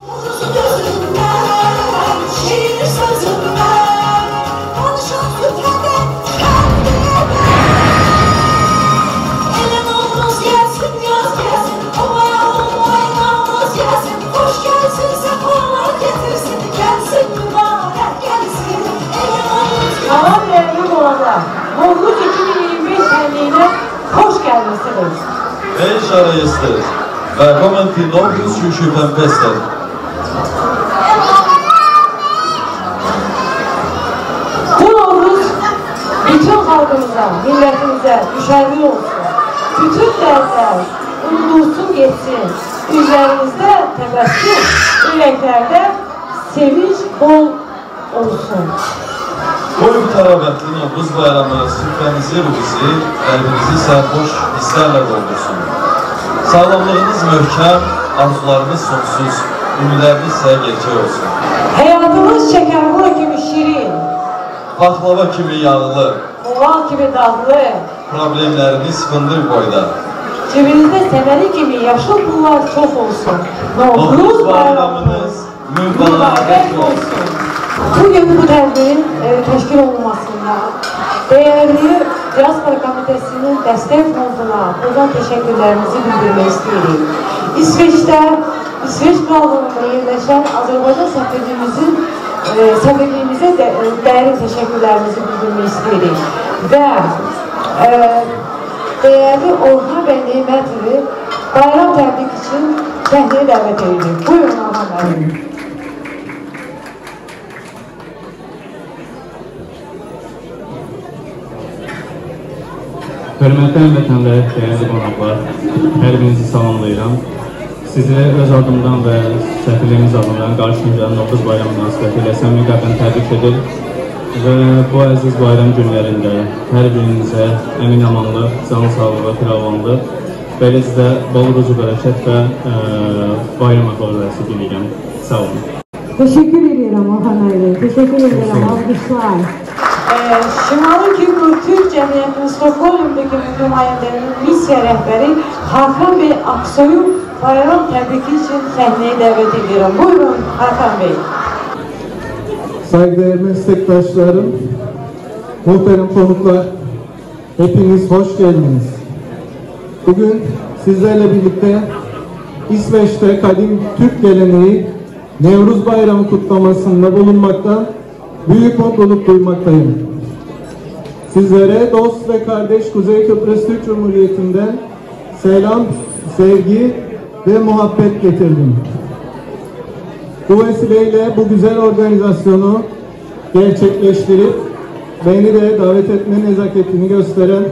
Novruz 2025 şenliğine hoş geldiniz. Beş arayısınız. Velkommen till Novruz 2025-festen. Bu Novruz bütün halkımıza, milletimize düşerli olsun. Bütün dertler unutulsun geçsin. Üzerinizde tebessüm, yüreklerde sevinç bol olsun. Boyun tarafetli Novruz bayramı süfrenizi, ruhunuzu, kalbinizi sarhoş hislerle doldursun. Sağlamlığınız möhkem, arzularınız sonsuz, ümidleriniz ise gerçek olsun. Hayatımız şekerbura gibi şirin, baklava kimi yağlı, oval gibi dadlı, problemleriniz fındık boyda. Cebinizde semeri gibi yaşlı pullar çok olsun. Novruz bayramınız mübarek olsun. Bugün bu tədbirin təşkil olunmasında değerli Diaspora Komitəsinin dəstək fonduna buradan təşəkkürlərimizi bildirmək istəyirik. İsveç Krallığında yerləşən Azərbaycan səfirliyimizə dərin təşəkkürlərimizi bildirmək istəyirik. Və değerli Orhan bəy Neymətovu bayram təbrik üçün səhnəyə dəvət edirik. Buyurun Orhan bəy. Hörmətli həmvətənlər, dəyərli qonaqlar, hər birinizi salamlayıram. Sizi öz adımdan və səfirliyimiz adından qarşınızda Novruz bayramı münasibətilə səmimi qəlbdən təbrik edir və bu əziz bayram günlərində hər birinizə əmin-amanlıq, can sağlığı, firavanlıq, beləcə də bol rucu bərəkət və bayram əhval-ruhiyyəsi diləyirəm. Sağ olun. Teşekkür ederim Orhan Bey. Teşekkür ederim. Alkışlar. Şimali Kipr Türk Cemiyeti'nin Stockholm'daki nümayendenin misya rehberi Hakan Bey Aksoy'u bayram tebriki için sahneye davet ediyorum. Buyurun Hakan Bey. Saygıdeğer meslektaşlarım, muhterem konuklar, hepiniz hoş geldiniz. Bugün sizlerle birlikte İsveç'te kadim Türk geleneği Nevruz Bayramı kutlamasında bulunmaktan büyük mutluluk duymaktayım. Sizlere dost ve kardeş Kuzey Kıbrıs Türk Cumhuriyeti'nden selam, sevgi ve muhabbet getirdim. Bu vesileyle bu güzel organizasyonu gerçekleştirip beni de davet etme nezaketini gösteren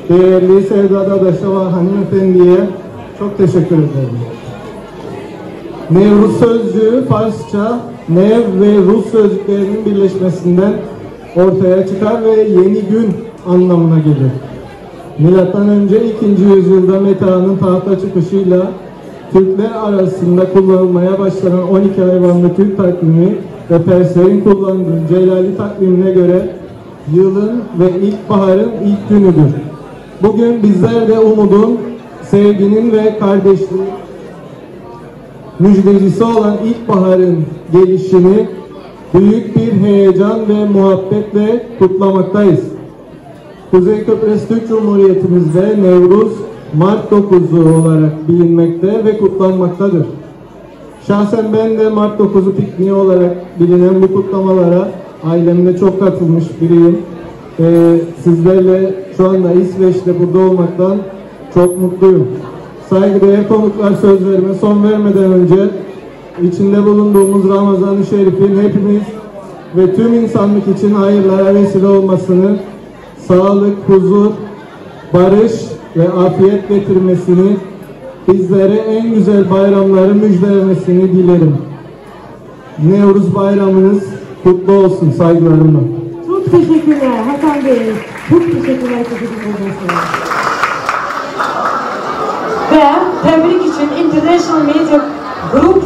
değerli Sevda Dadaşova hanımefendiye çok teşekkür ederim. Nevruz sözcüğü Farsça Nev ve Rus sözcüklerinin birleşmesinden ortaya çıkar ve yeni gün anlamına gelir. Milattan önce 2. yüzyılda Meta'nın tahta çıkışıyla Türkler arasında kullanılmaya başlanan 12 hayvanlı Türk takvimi ve Perslerin kullandığı Celali takvimine göre yılın ve ilkbaharın ilk günüdür. Bugün bizler de umudun, sevginin ve kardeşliğin müjdecisi olan ilkbaharın gelişini büyük bir heyecan ve muhabbetle kutlamaktayız. Kuzey Kıbrıs Türk Cumhuriyetimizde Nevruz Mart 9'u olarak bilinmekte ve kutlanmaktadır. Şahsen ben de Mart 9'u pikniği olarak bilinen bu kutlamalara ailemle çok katılmış biriyim. Sizlerle şu anda İsveç'te burada olmaktan çok mutluyum. Saygıdeğer konuklar, sözlerime son vermeden önce içinde bulunduğumuz Ramazan-ı Şerif'in hepimiz ve tüm insanlık için hayırlara vesile olmasını, sağlık, huzur, barış ve afiyet getirmesini, bizlere en güzel bayramları müjdelemesini dilerim. Nevruz bayramınız kutlu olsun saygılarımla. Çok teşekkürler Hakan Bey. Çok teşekkürler. Ve tebrik için International Media Group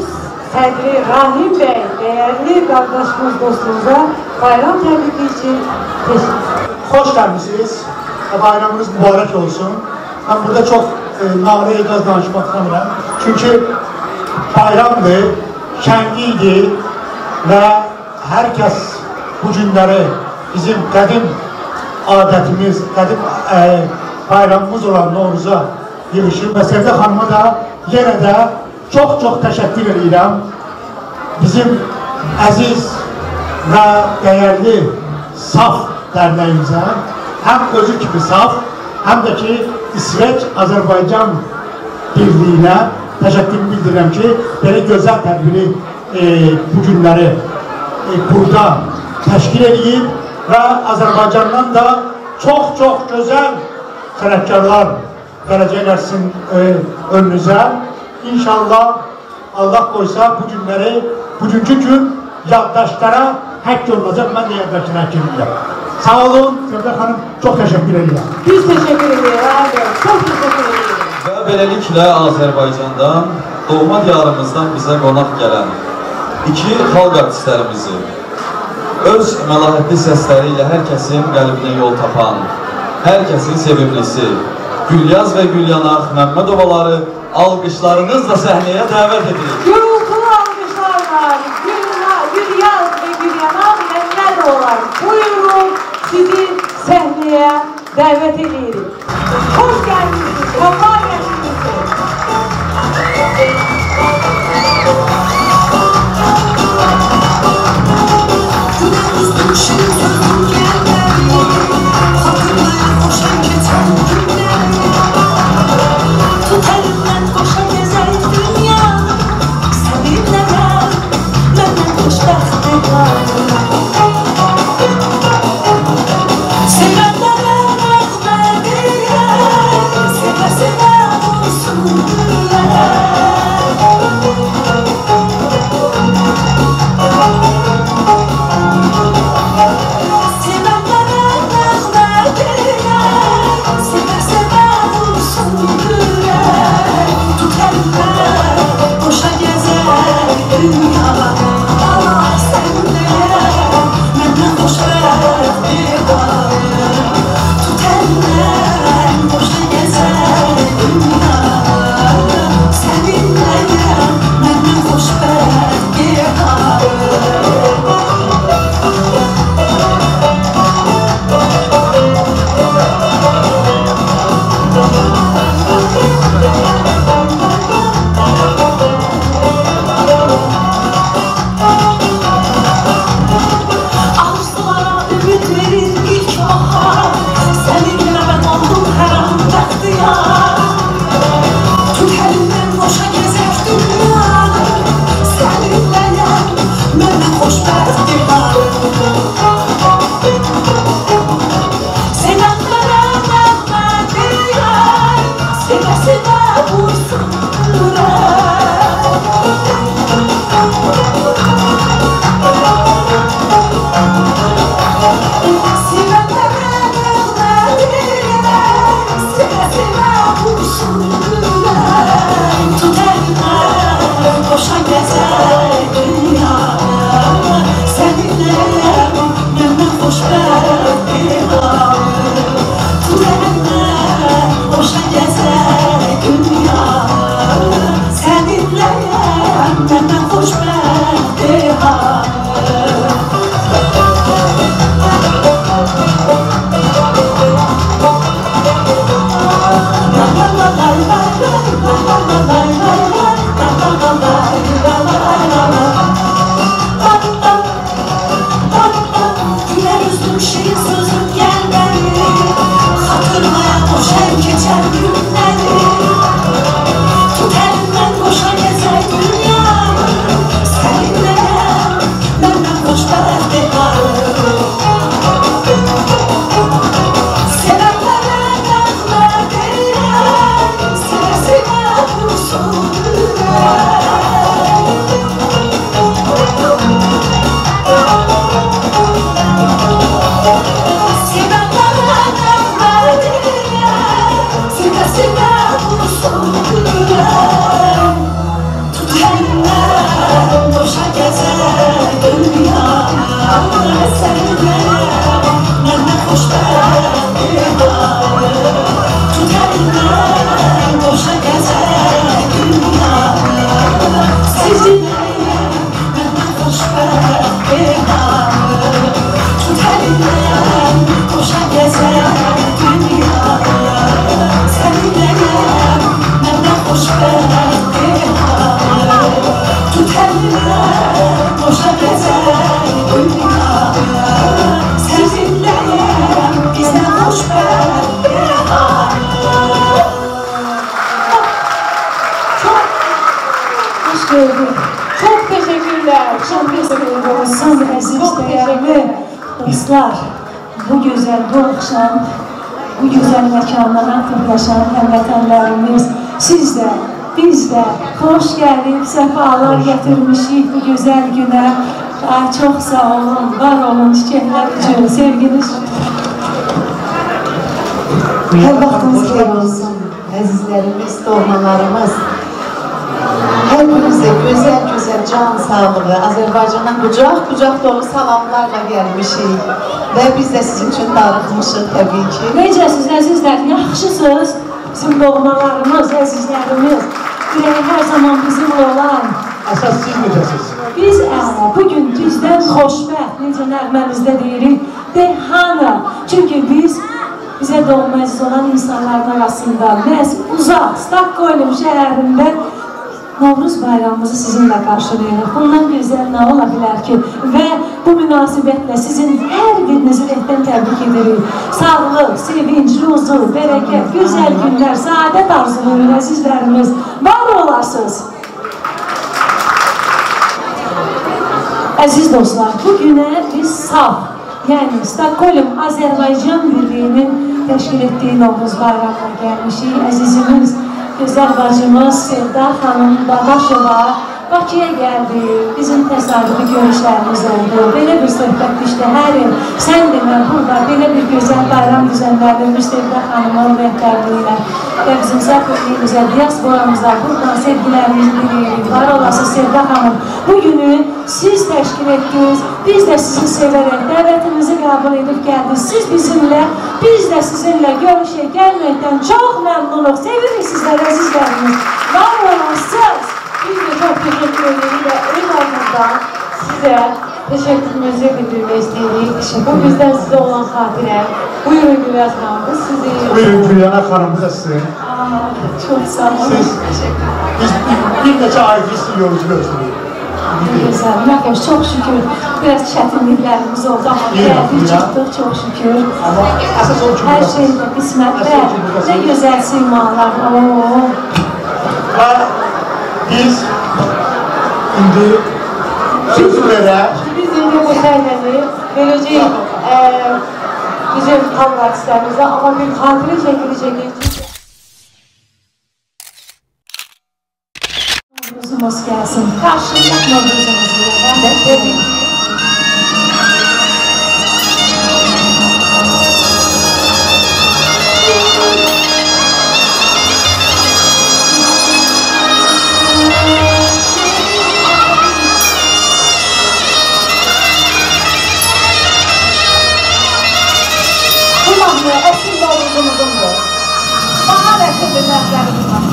Sədri Rahim Bey, değerli kardeşimiz dostumuza bayram tebriki için hoş gelmişsiniz. Bayramınız mübarek olsun. Ben burada çok nalı ecaz danışmak istemiyorum. Çünkü bayramdır. şenliydi ve herkes bu günleri bizim kadim adetimiz, kadim bayramımız olan Novruz'a yığışır ve Sevda Hanım'a da yine de çok teşekkür ederim. Bizim aziz ve değerli saf derneğimize hem özü gibi saf hem de ki İsveç Azerbaycan Birliği'ne teşekkür bildirirəm ki böyle güzel tedbiri bu günleri burada teşkil edeyim ve Azerbaycan'dan da çok güzel sanatkarlar gelecekler sizin önünüze. İnşallah Allah koysa bu günleri, bugünkü gün yaddaşlara hak olacak. Ben de yaddaşlara hak edeyim. Sağ olun Sevda Hanım, çok teşekkür ederim. Biz teşekkür ederiz abi, çok teşekkür ederim. Ve beləliklə Azərbaycandan, doğma diyarımızdan bizə qonaq gələn iki xalq artistlərimizi öz məlahətli səsləri ilə hər kəsin qəlbinə yol tapan, hər kəsin sevimlisi Gülyaz və Gülyanaq Məmmədovaları alqışlarınızla səhnəyə dəvət edilir. Gürültülü alqışlarla Gülyaz ve Gülyanaq Məmmədovalar buyurun sizi səhnəyə dəvət edirik. Hoş geldiniz, kolay gelsin. gördük. Çok teşekkürler. Çok teşekkürler. Son əziz dəyərli dostlar, bu gözəl bu akşam, bu gözəl məkanlara toplaşan həmvətənlərimiz, siz də, biz də xoş gəlib, səfalar gətirmişik bu gözəl günə. Ay, çox sağ olun, var olun, çiçəklər üçün, sevginiz üçün. Hər vaxtınız xeyir olsun, əzizlərimiz, doğmalarımız. Hər birinizə gözəl can sağlığı, Azərbaycandan qucaq dolu salamlarla gəlmişik və biz də sizin üçün darıxmışıq təbii ki. Necəsiz əzizlər, yaxşısınız, bizim doğmalarımız, əzizlərimiz, ürəyi hər zaman bizimlə olan. Əsas siz necəsiz? Biz bugün bizdən xoşbəxt, necə nəğməmizdə deyirik, Dehana. Çünki bizə doğma əziz olan insanların arasında məhz uzaq, Stockholm şəhərində Novruz bayramımızı sizinlə qarşılayırıq. Bundan gözəl nə ola bilər ki? Və bu münasibətlə sizin hər birinizi ürəkdən təbrik edirik. Sağlıq, sevinç, ruzu, bərəkət, gözəl günlər, saadət arzulayırıq əzizlərimiz. Var olasınız. Əziz dostlar, bugünə biz sağ, yəni Stockholm Azərbaycan Birliyinin təşkil etdiyi Novruz bayramına gəlmişik. Əzizimiz, gözəl bacımız Sevda xanım Dadaşova Bakıya gəldi, bizim təsadüfi görüşlərimiz oldu. Belə bir söhbət işdə hər il sən demə burada belə bir gözəl bayram düzənləndirmiş Sevda xanımın rəhbərliyi və bizim səfirliyimizə, diasporamıza buradan sevgilərimizi diləyirik. Var olasınız Sevda xanım. Bu günü siz təşkil etdiniz, biz də sizi sevərək dəvətimizi qəbul edib gəldiniz. Siz bizimlə, biz də sizinlə görüşə gəlməkdən çox məmnunuq. Sevirik sizlər əzizlərimiz. Var olasınız. Biz de çok teşekkür ederiz ve öz adımdan size teşekkürümüzü bildirmek istedik. Bu bizden size olan hatire. Buyurun Gülyaz Hanım, bu sizi... Buyurun Gülyana Hanım da sizin. Çok sağ olun. Biz bir neçə ayda istiyoruz görsünüz. Güzel, Məqəş, çok şükür. Biraz çətinliklərimiz oldu ama gəldik, çıxdıq, çok şükür. Her şeydə qismətdə, ne güzel simalar. Və biz indi sözlərə Biz indi bu səhləri verəcəyik bizim xalq artistlərimizə, amma bir xatirə şəkili çəkiləcək. Novruzumuz gəlsin. Qarşılıq Novruzumuzu verin. Eski Novruzumuzundur. Bana rəhbərlik rəhbərimiz var.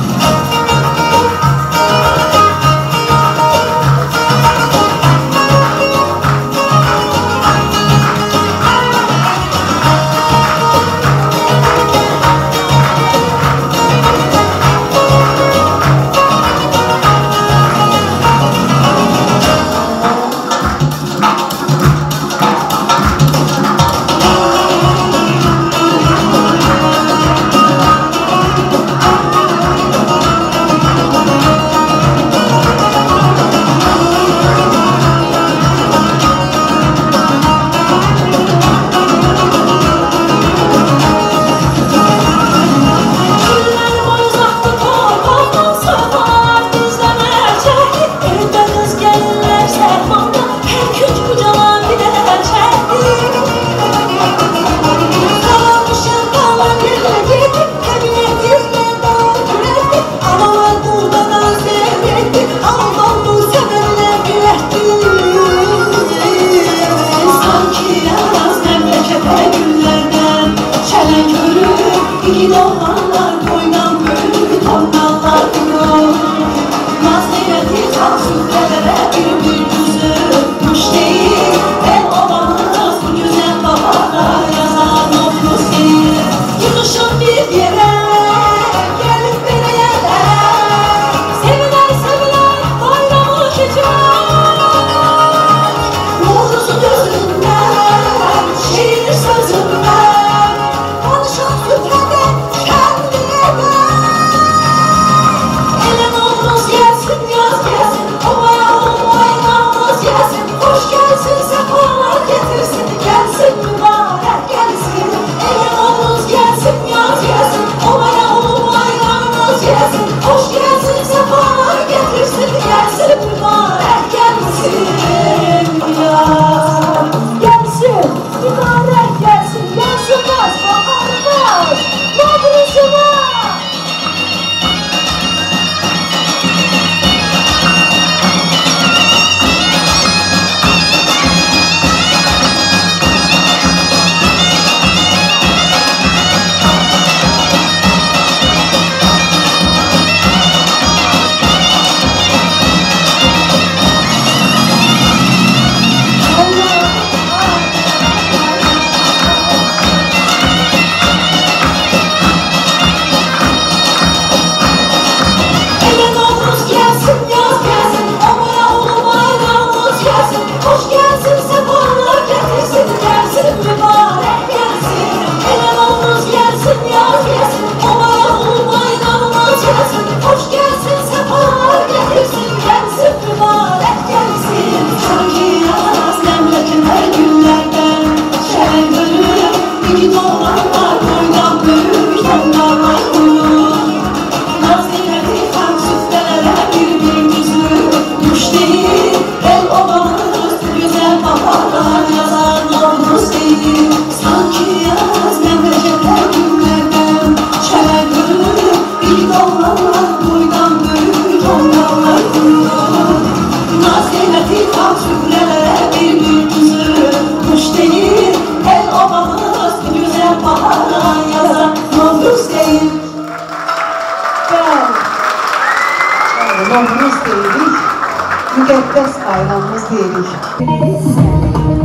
müqəddəs bayramımız deyirik.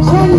Sen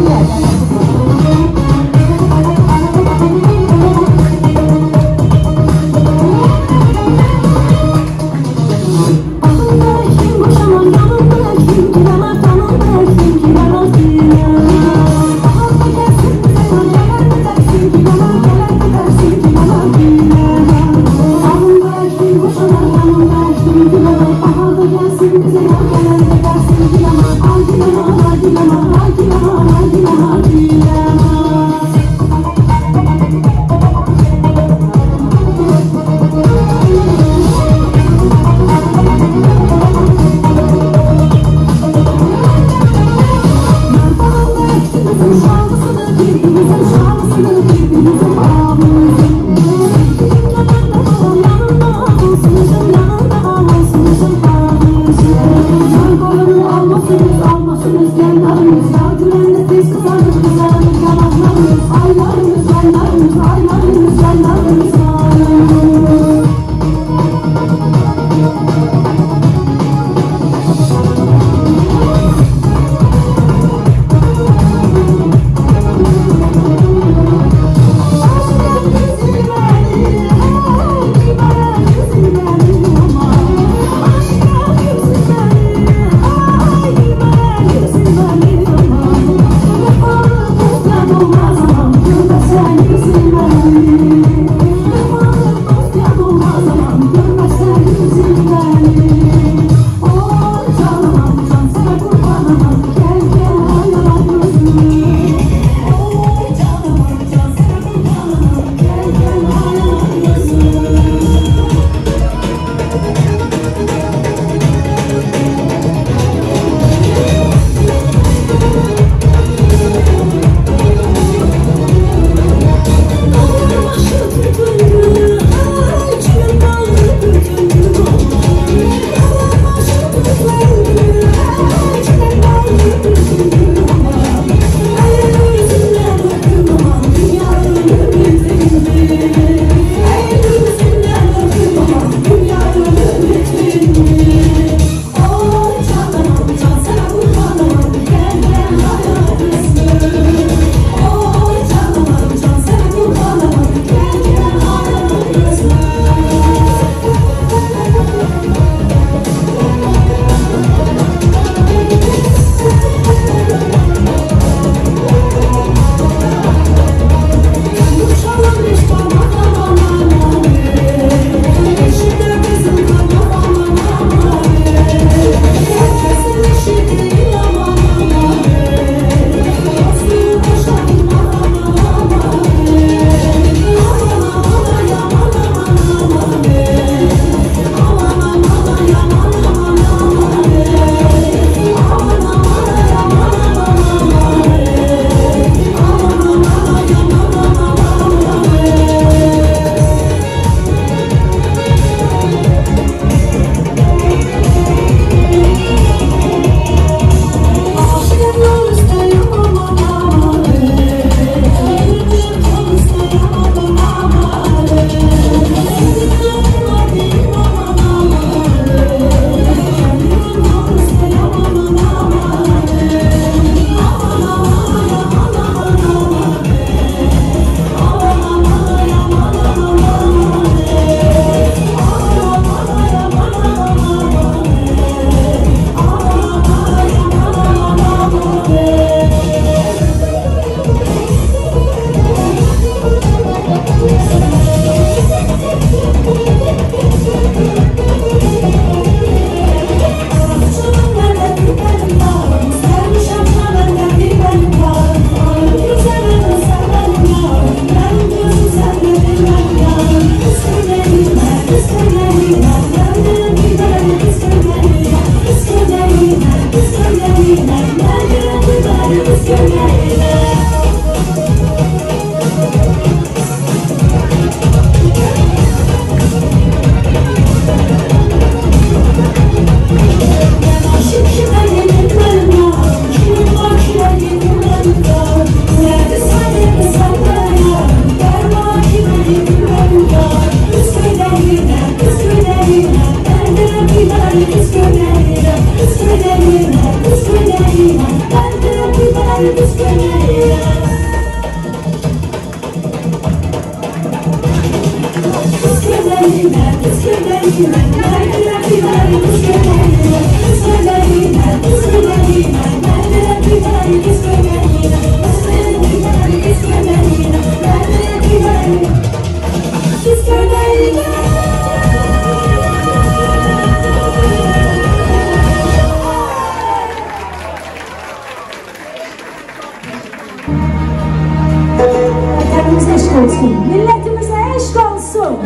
Vatanımıza aşk olsun, milletimize aşk olsun.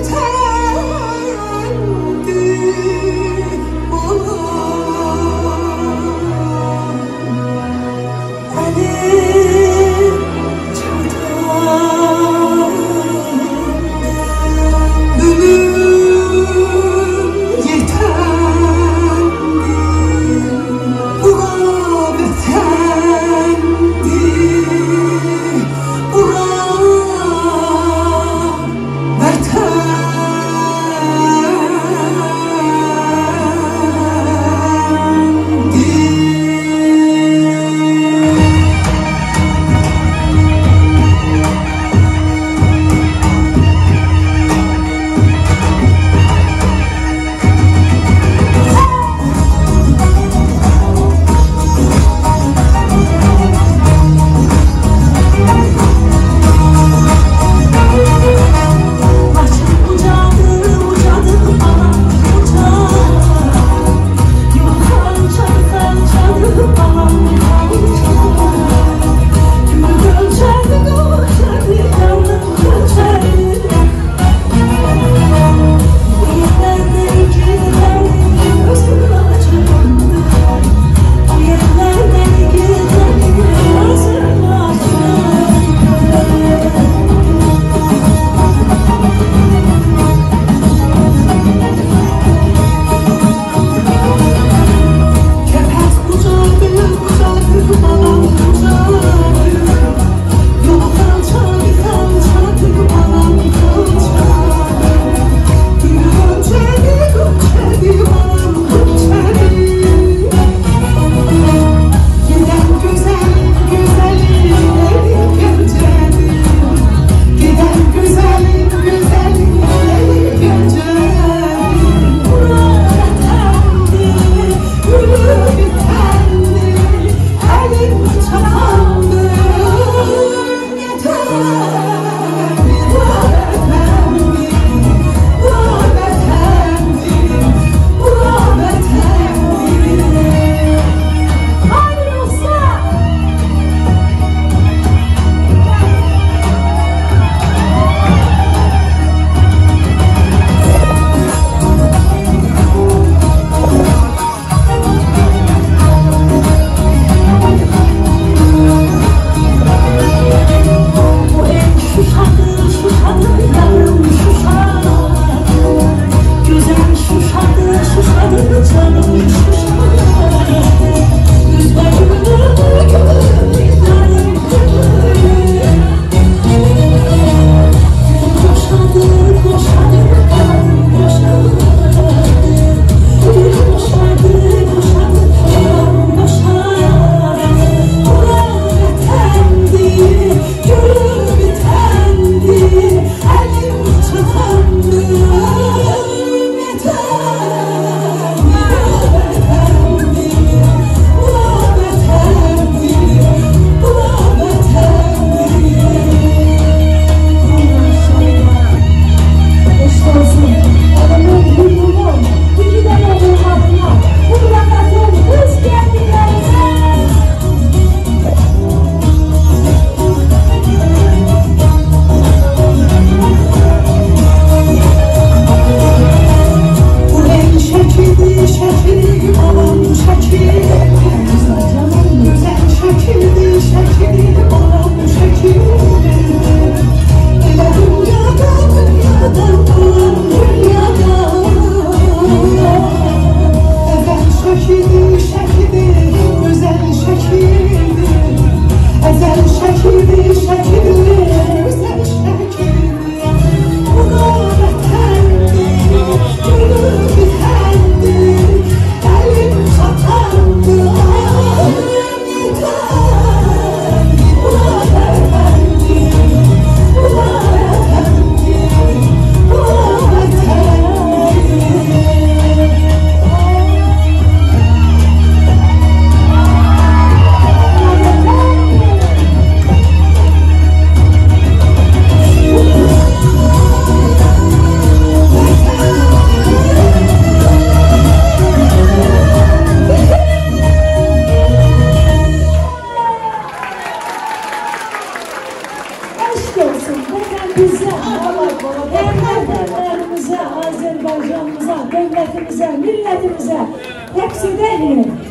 Time adetimize, milletimize tekside edin.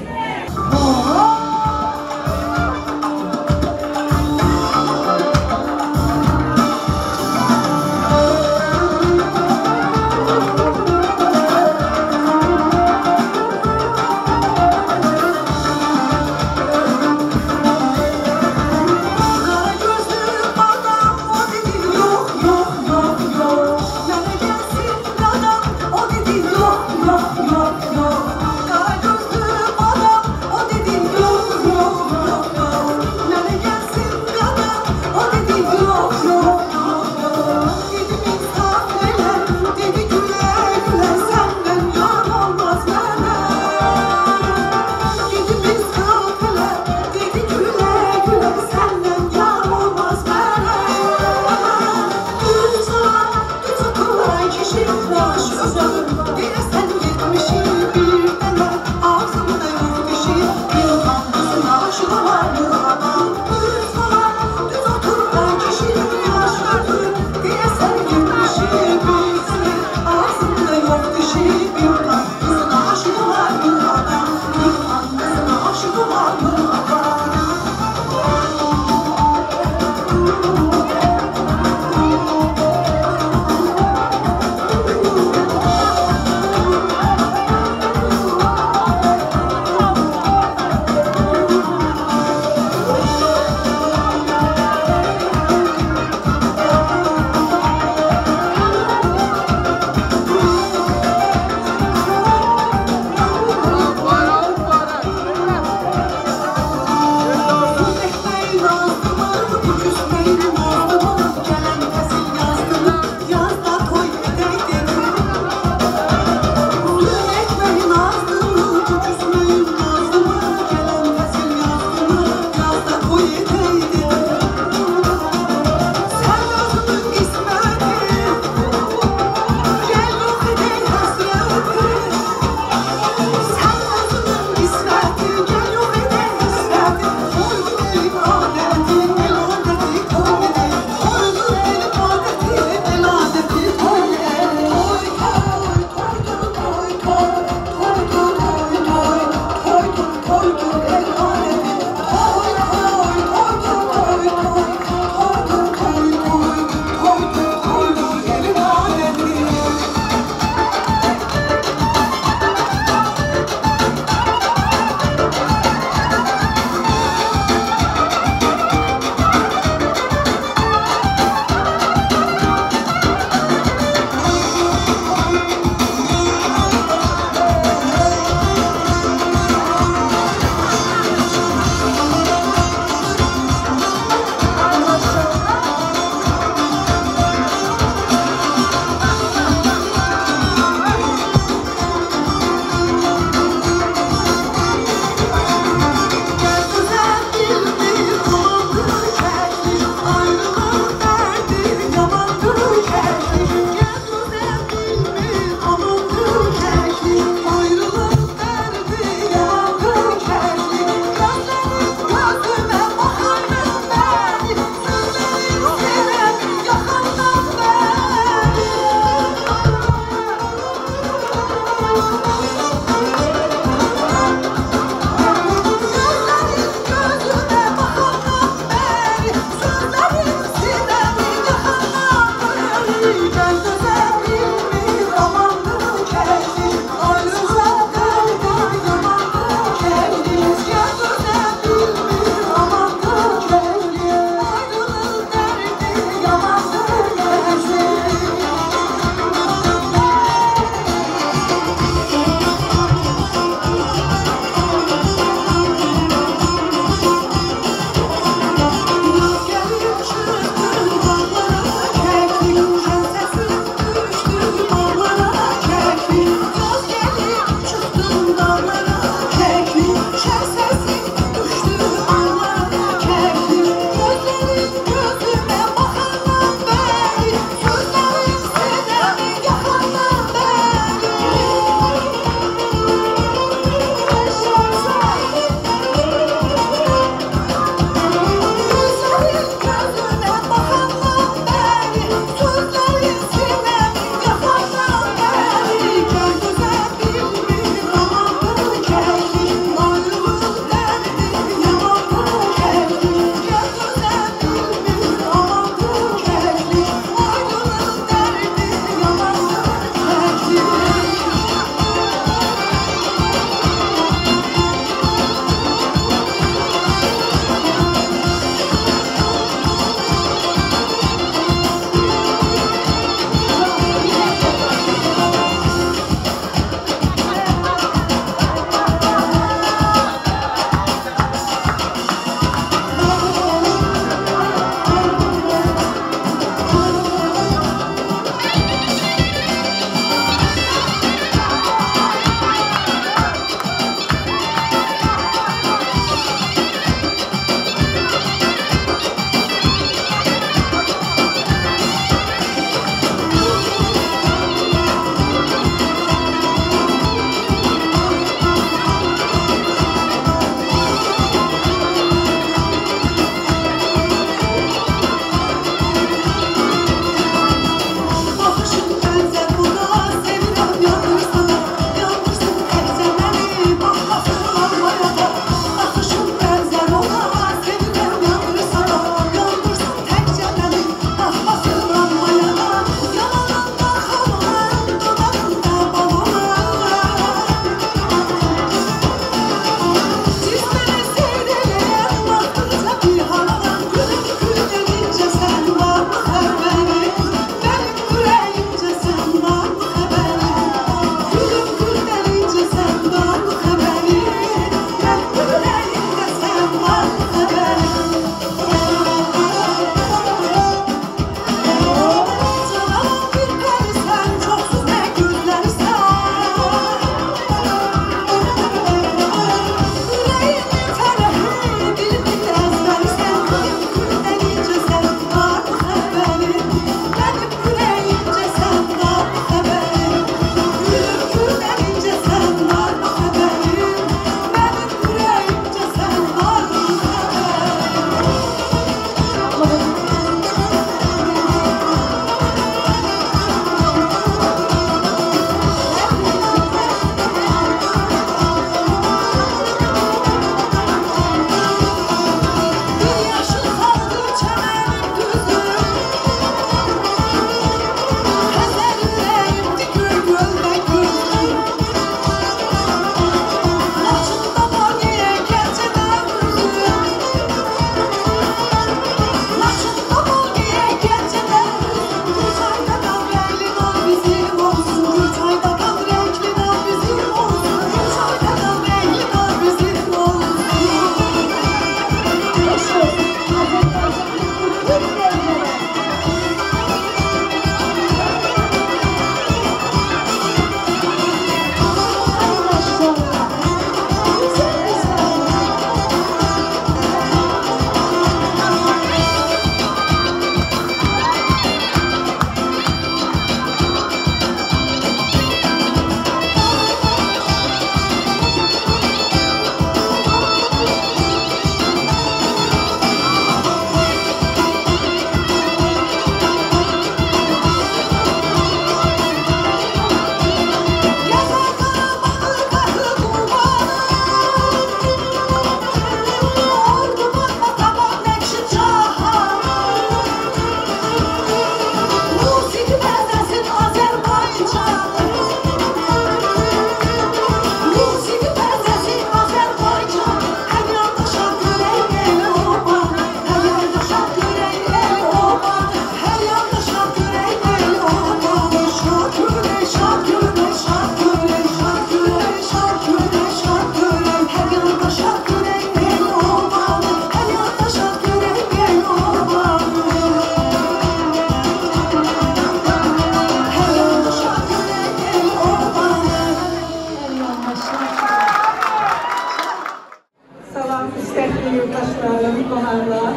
salam, istəkli yurttaşlarım, qonaqlar,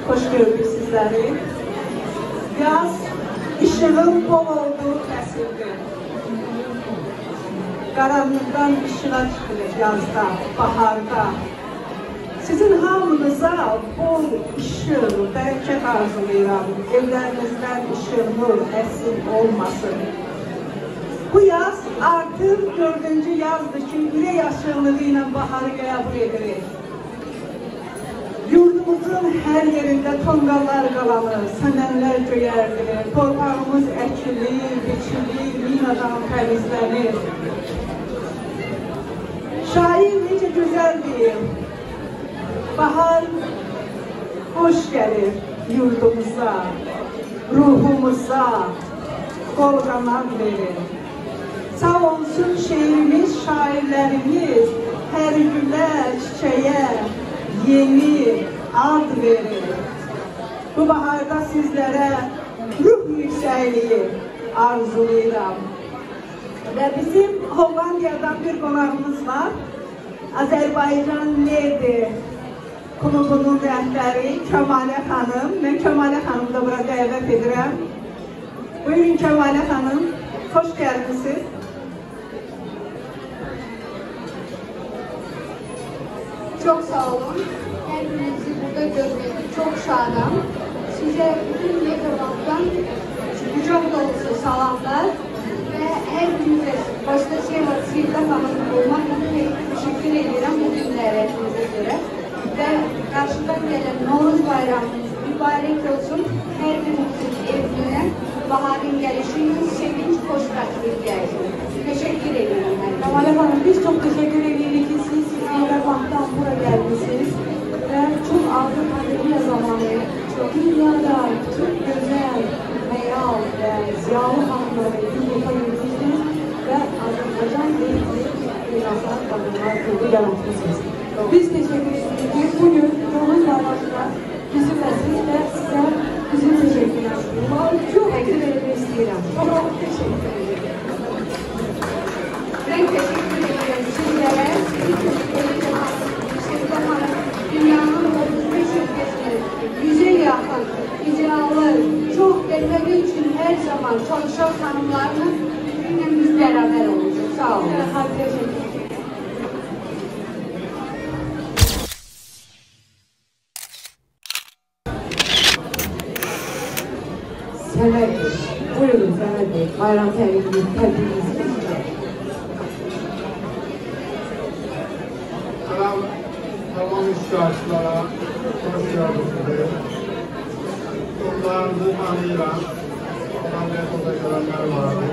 xoş gördük sizləri. Yaz işığın bol olduğu fəsildir. Qaranlıqdan işığa çıxılır yazda, baharda. Sizin hamınıza bol işıq, bərəkət arzulayıram. Evlərinizdən işıq, nur, əsil olmasın. Bu yaz artıq 4-cü yazdır ki, ürək açıqlığı ilə baharı qəbul edirik. Yurdumuzun hər yerində tonqallar qalanır, sənənlər göyərdir, torpağımız əkilir, biçilir, minadan təmizlənir. Şair necə gözəl deyir, bahar xoş gəlir yurdumuza, ruhumuza, qol qanad verir. Sağ olsun şeirimiz, şairlərimiz hər gülə, çiçəyə yeni ad verir. Bu baharda sizlərə ruh yüksəkliyi arzulayıram. Və bizim Hollandiyadan bir qonağımız var. Azərbaycan Ledi klubunun rəhbəri Kəmalə xanım. Mən Kəmalə xanımı da bura dəvət edirəm. Buyurun Kəmalə xanım, xoş gəlmişsiniz. Çok sağ olun. Hepinizi burada görmekte çok şadam. Size bütün Yeterban'dan kucak dolusu salamlar ve her birinize başta Sevda Hanım olmakla teşekkür ederim bu günlere hepinize göre. Ve karşıdan gelen Novruz Bayramımız mübarek olsun. Her birimizin evine baharın gelişini sevinç, hoşgörü gelsin. Teşekkür ederim. Kemal Hanım, biz çok teşekkür ediyoruz ki siz Yeterban'dan buraya gelmişsiniz. Ve çok ağır pandemi zamanı dünyada çok güzel, hayal ve ziyalı hanımları yurtta yürütürsünüz ve Azerbaycan Ledi Yazar Kadınlar Klubu yaratmışsınız. Biz teşekkür ediyoruz. Bugün Novruz Bayramı'nda bizimlesiniz ve size bizim teşekkürler sunuyorum. Çok teşekkür istedim. Çok teşekkür ederim. Ben teşekkür ederim sizlere. Sevda Hanım, dünyanın 35 ülkesinde 100'e yakın icralı, çok derleri için her zaman çalışan hanımlarla biz beraber olacağız. Sağ olun. Teşekkür ederim. Sever Bey, buyurun Sever Bey, bayram tebrikinizi. Selam, tamam iştirakçılara, hoş geldiniz. Onlarınızı tanıyıram, Amerika'da gelenler vardı.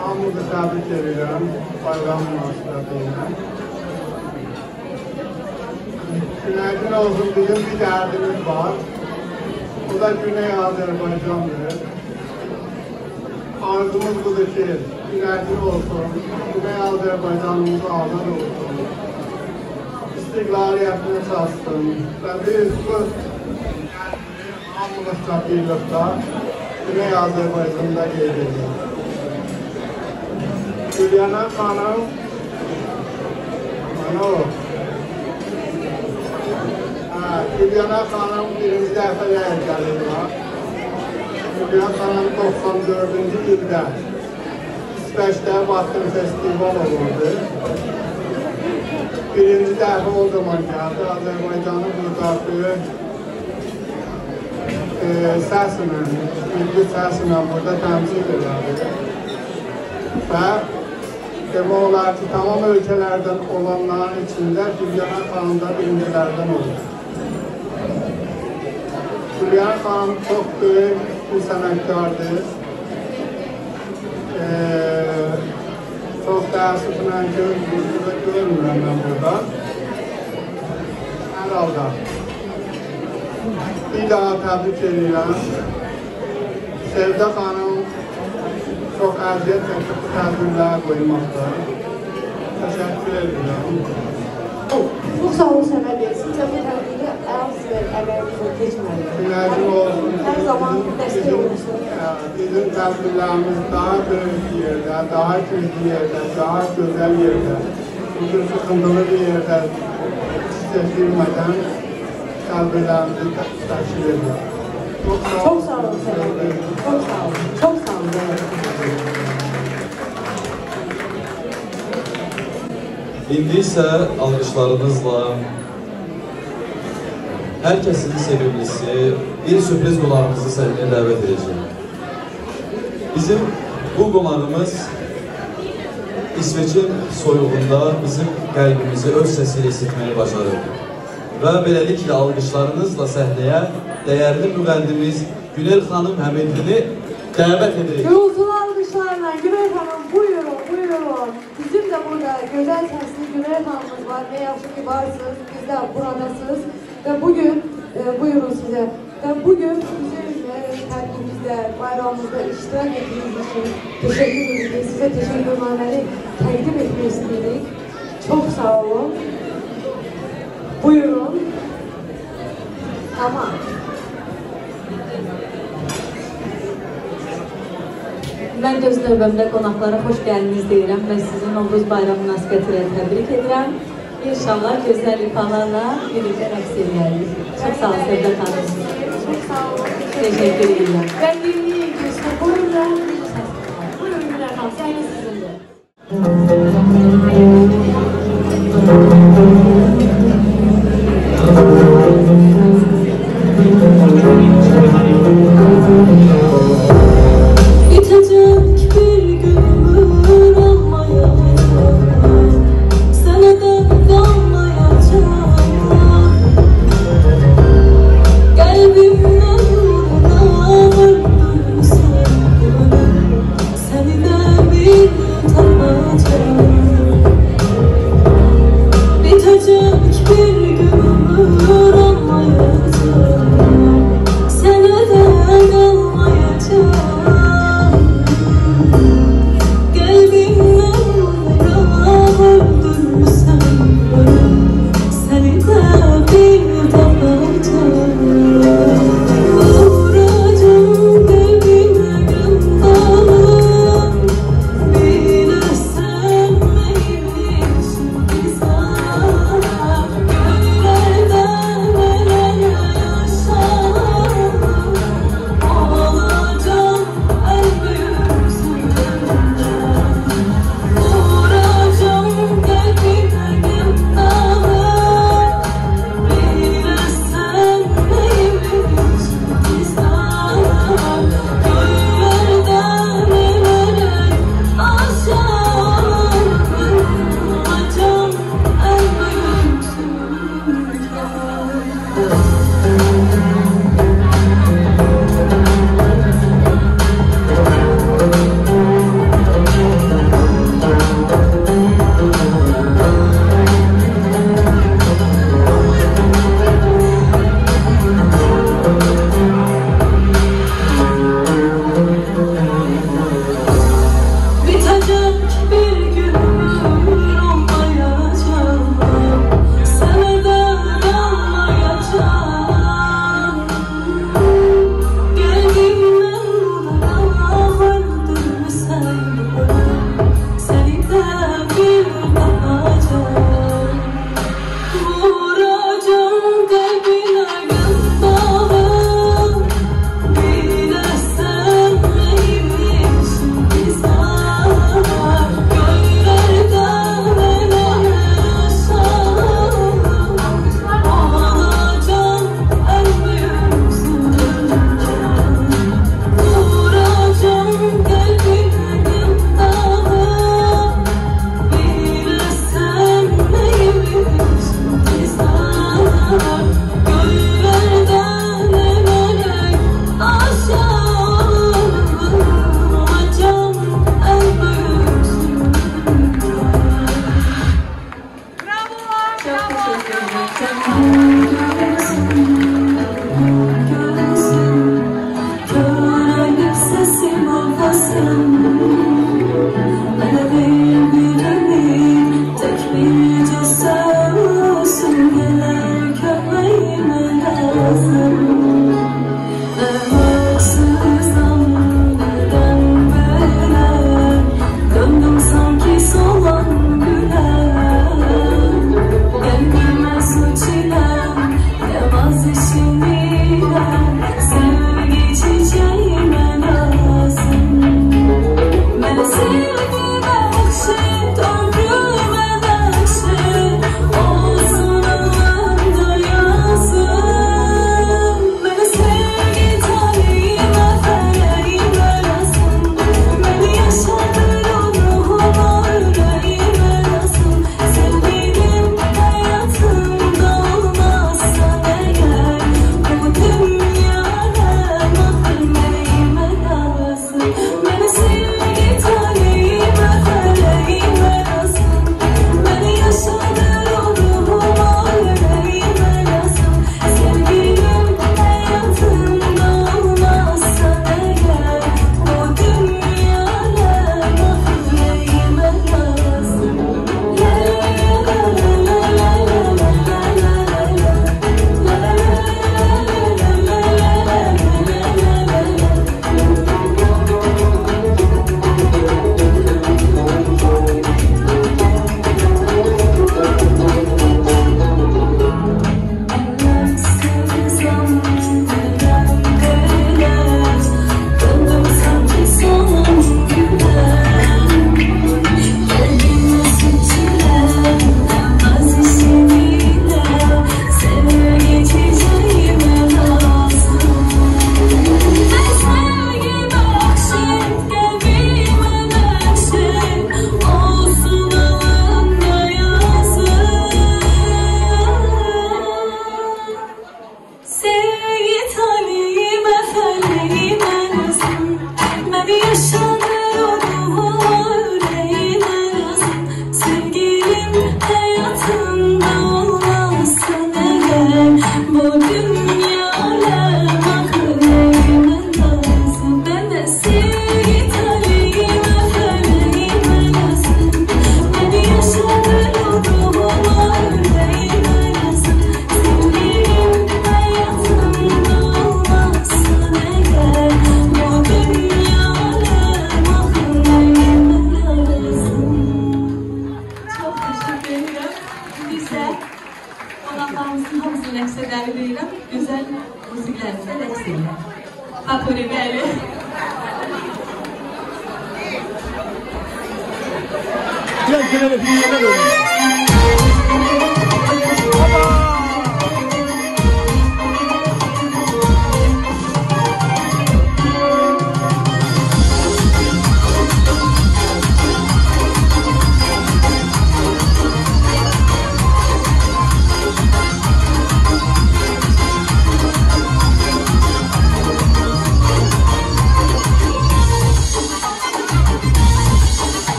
Hamınızı təbrik edirəm, bayram münasibətiyle. Günaydın olsun, bizim bir derdimiz var. O da Güney Azerbaycan'dır. Arzumuz budur ki, günaydın olsun, Güney Azerbaycan'ımız azad olsun. İstiqlaliyyətini çatsın və biz bu hamımızca birlikdə Güney Azərbaycanda qeyd edirik. Gülyana xanım, Gülyana xanım birinci dəfə yayın gəlirlər. Gülyana xanım 94-cü ildə İsveçdə Vatın Festival olurdu. Birinci dəfə o zaman gəldi, Azərbaycanın müdafiə səsinə, milli səsinə burada təmsil edildi. Və demək olar ki, tamam ölkələrdən olanların içində Gülyana xanım da birincilərdən olur. Gülyana xanım çox böyük bir sənətkardır. Çok təəssüflə görmürəm mən burada. Hər halda bir daha təbrik edirəm. Sevda xanım çox əziyyət çəkib tədbirlər qoymaqda. Təşəkkür edirəm. Çok sağ olun Sever Bey. Siz de bu tədbiri az ve əməliyyatı geçməli. Günaydın olsun. Her zaman dəstək olursunuz. Bizim tədbirlərimiz daha böyük yerdə, daha güclü yerdə, daha gözəl yerdə, bugün sıxıntılı bir yerdə hissettirmeden kalbilerimizi taşır ediyor. Çok sağ olun Selam Bey. Çok sağ olun. Çok sağ olun. İndi isə alqışlarınızla hər kəsin sevimlisi bir sürpriz qonağımızı səhnəyə dəvət edəcək. Bizim bu qonağımız İsveçin soyuğunda bizim qəlbimizi öz səsiyle isitməyi bacarır. Və beləliklə alqışlarınızla səhnəyə dəyərli müğənnimiz Günel xanım Həmidlini dəvət edirik. Gürültülü alqışlarla Günel xanım buyurun, buyurun. Bizim de burada güzel sesli Günel xanımız var. Ne yaxşı ki varsınız, biz de buradasınız. Ve bugün, buyurun size. Ve bugün bizim terkimizde, bayramımızda iştirak ettiğiniz için teşekkür ederiz. Size teşekkürnameleri təqdim etmek istedik. Çok sağ olun. Buyurun. Tamam. Mən də öz növbəmdə qonaqlara xoş gəldiniz deyirəm və sizin Novruz bayramı münasibətilə təbrik edirəm. İnşallah gözəl ifalarla birlikdə rəqs edərik. Çox sağ olun, Sevda xanım. Çok sağ olun. Teşekkür edirəm. Ben dinleyeyim. Buyurun. Buyurun Günel Hanım. Səhne sizindir. Kalbimden uğruna vardım sen.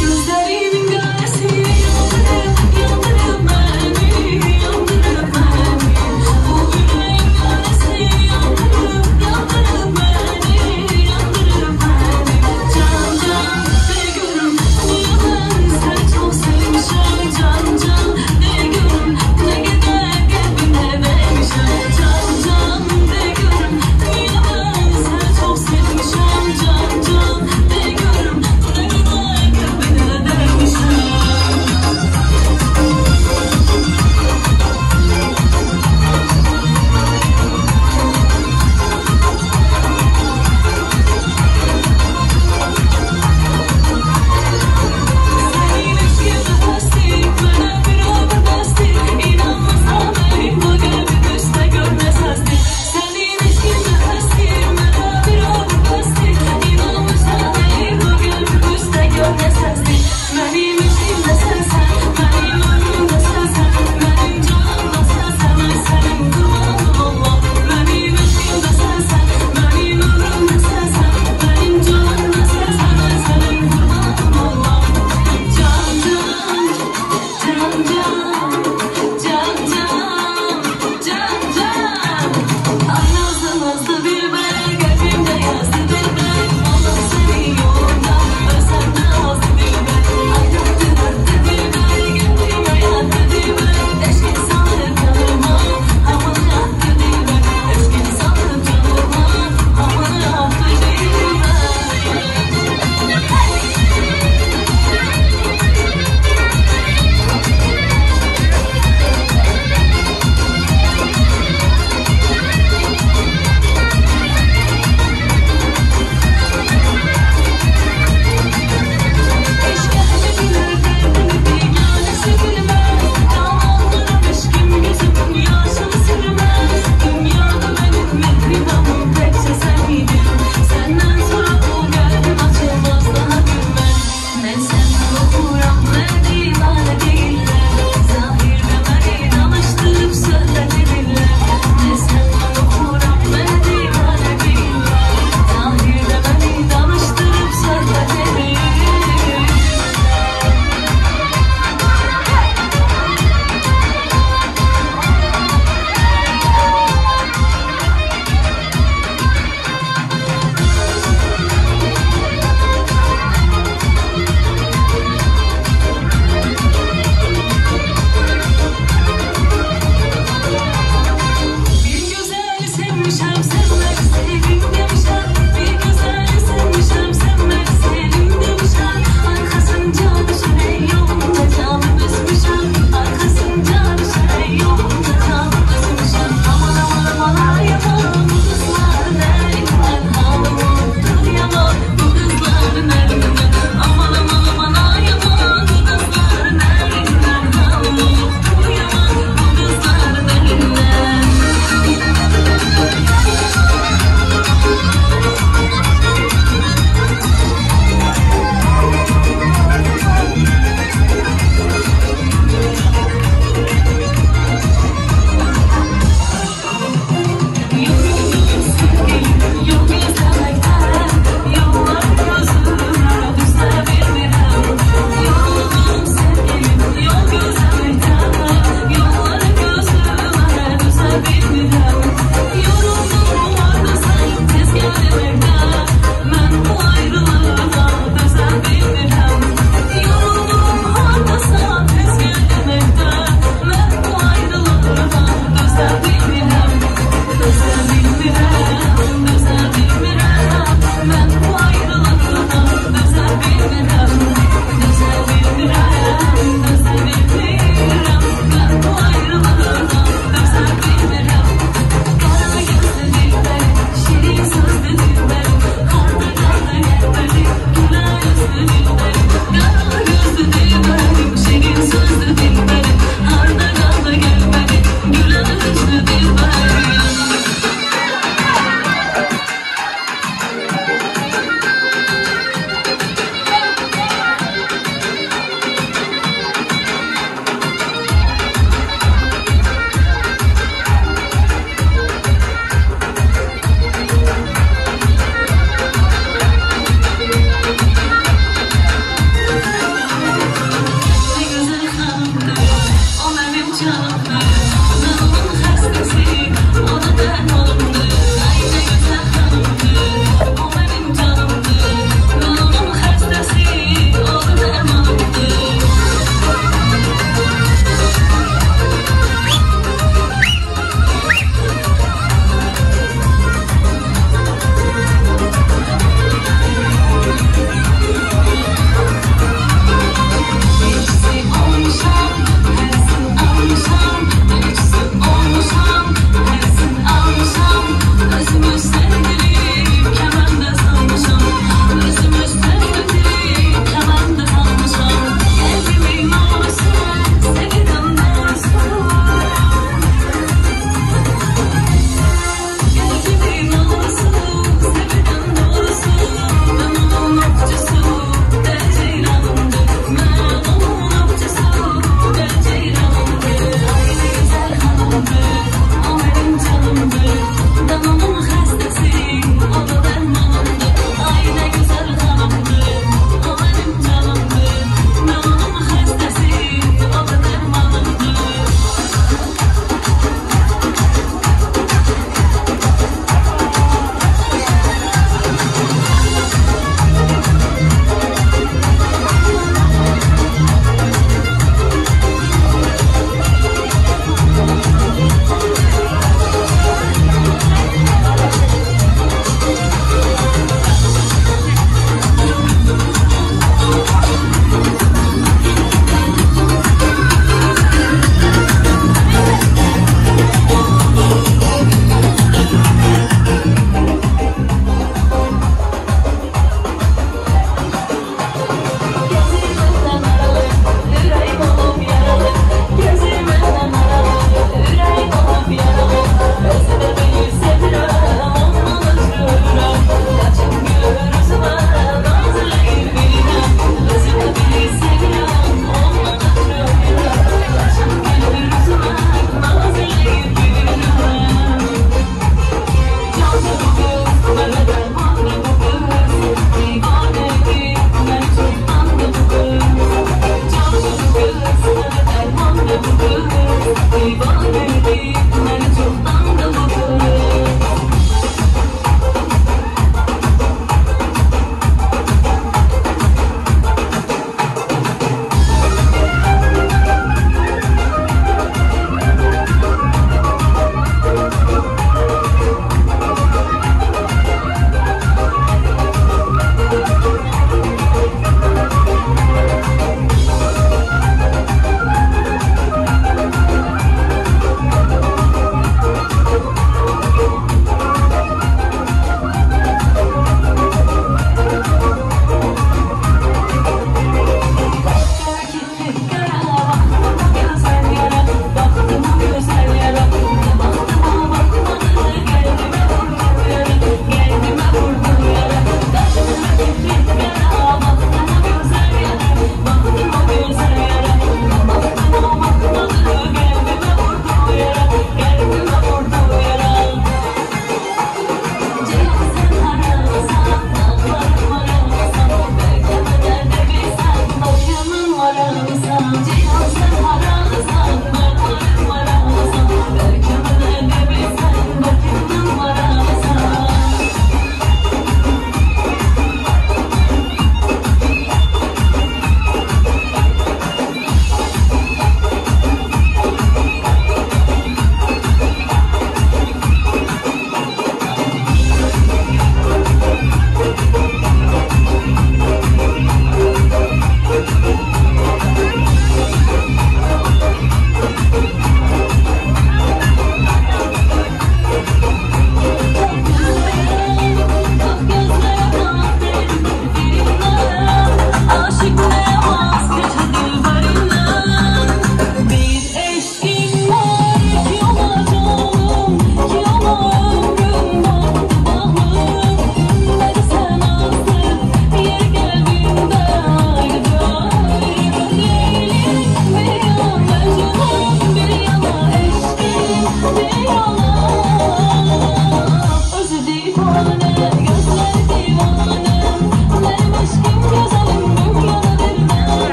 Gözlerimin gölgesi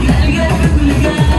Gel gel